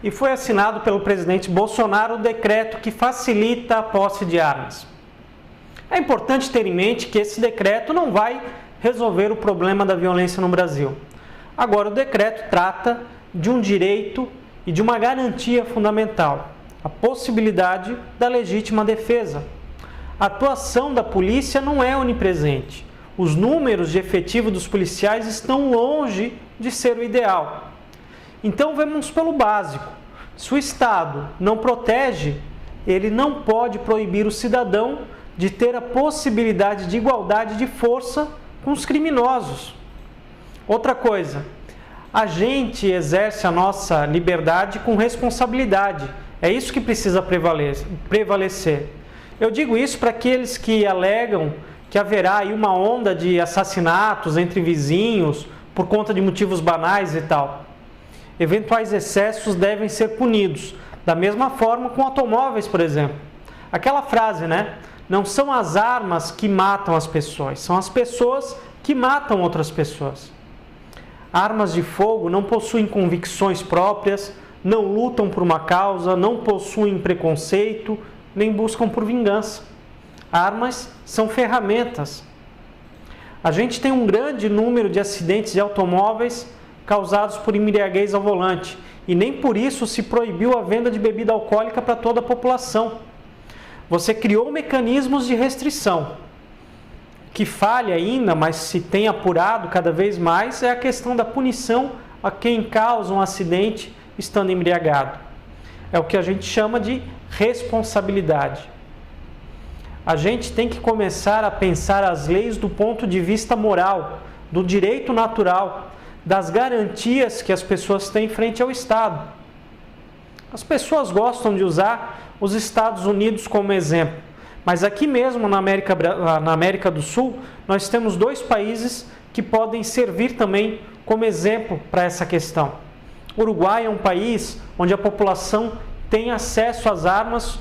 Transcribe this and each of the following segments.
e foi assinado pelo presidente Bolsonaro o decreto que facilita a posse de armas. É importante ter em mente que esse decreto não vai resolver o problema da violência no Brasil. Agora, o decreto trata de um direito e de uma garantia fundamental, a possibilidade da legítima defesa. A atuação da polícia não é onipresente. Os números de efetivo dos policiais estão longe de ser o ideal. Então, vamos pelo básico. Se o Estado não protege, ele não pode proibir o cidadão de ter a possibilidade de igualdade de força com os criminosos. Outra coisa, a gente exerce a nossa liberdade com responsabilidade. É isso que precisa prevalecer. Eu digo isso para aqueles que alegam que haverá aí uma onda de assassinatos entre vizinhos por conta de motivos banais e tal. Eventuais excessos devem ser punidos, da mesma forma com automóveis, por exemplo. Aquela frase, né? Não são as armas que matam as pessoas, são as pessoas que matam outras pessoas. Armas de fogo não possuem convicções próprias, não lutam por uma causa, não possuem preconceito, nem buscam por vingança. Armas são ferramentas. A gente tem um grande número de acidentes de automóveis causados por embriaguez ao volante, e nem por isso se proibiu a venda de bebida alcoólica para toda a população. Você criou mecanismos de restrição. O que falha ainda, mas se tem apurado cada vez mais, é a questão da punição a quem causa um acidente estando embriagado. É o que a gente chama de responsabilidade. A gente tem que começar a pensar as leis do ponto de vista moral, do direito natural, das garantias que as pessoas têm frente ao Estado. As pessoas gostam de usar os Estados Unidos como exemplo, mas aqui mesmo na América do Sul, nós temos dois países que podem servir também como exemplo para essa questão. O Uruguai é um país onde a população tem acesso às armas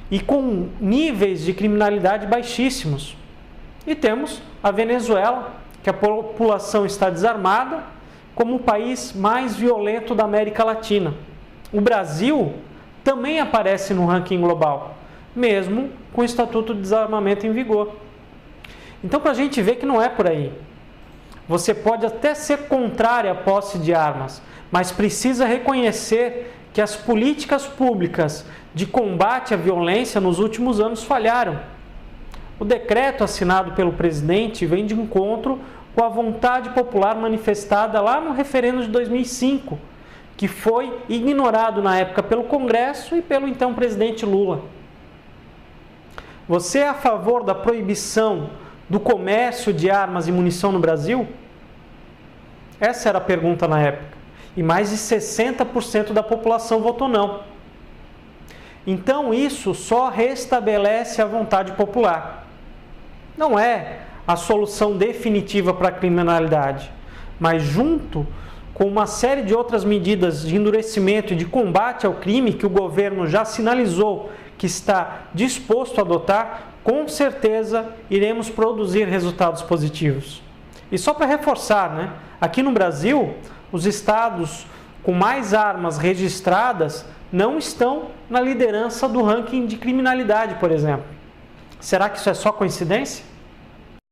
e com níveis de criminalidade baixíssimos. E temos a Venezuela, que a população está desarmada, como o país mais violento da América Latina. O Brasil também aparece no ranking global, mesmo com o Estatuto de Desarmamento em vigor. Então, para a gente ver que não é por aí. Você pode até ser contrário à posse de armas, mas precisa reconhecer que as políticas públicas de combate à violência nos últimos anos falharam. O decreto assinado pelo presidente vem de encontro com a vontade popular manifestada lá no referendo de 2005, que foi ignorado na época pelo Congresso e pelo então presidente Lula. Você é a favor da proibição do comércio de armas e munição no Brasil? Essa era a pergunta na época. E mais de 60% da população votou não. Então isso só restabelece a vontade popular. Não é a solução definitiva para a criminalidade, mas junto com uma série de outras medidas de endurecimento e de combate ao crime que o governo já sinalizou que está disposto a adotar, com certeza iremos produzir resultados positivos. E só para reforçar, né? Aqui no Brasil, os estados com mais armas registradas não estão na liderança do ranking de criminalidade, por exemplo. Será que isso é só coincidência?